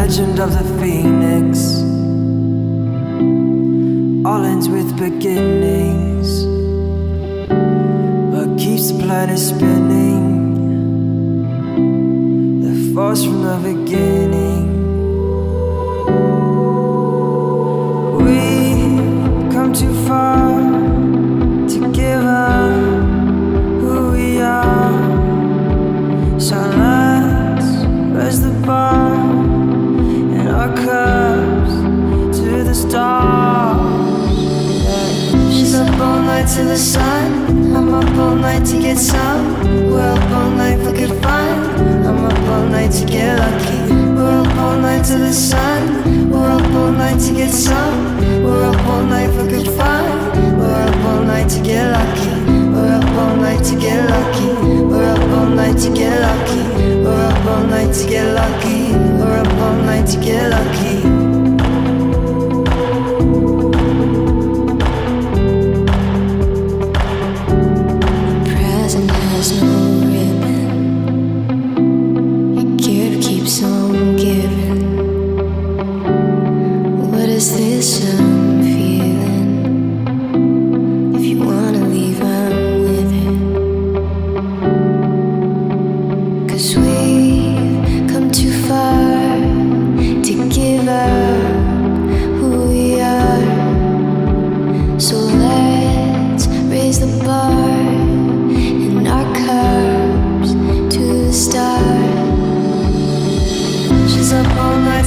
legend of the phoenix all ends with beginnings. What keeps the planet spinning? The force from the beginning. We've come too far to give up who we are. So let's raise the bar and our cups to the stars. She's up all night to the sun, I'm up all night to get some. We're up all night for good fun, I'm up all night to get lucky. We're up all night to the sun, we're up all night to get some. We're up all night for good fun, we're up all night to get lucky. We're up all night to get lucky, we're up all night to get lucky. We're up all night to get lucky, we're up all night to get lucky.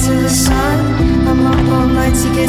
To the sun, I'm up all night to get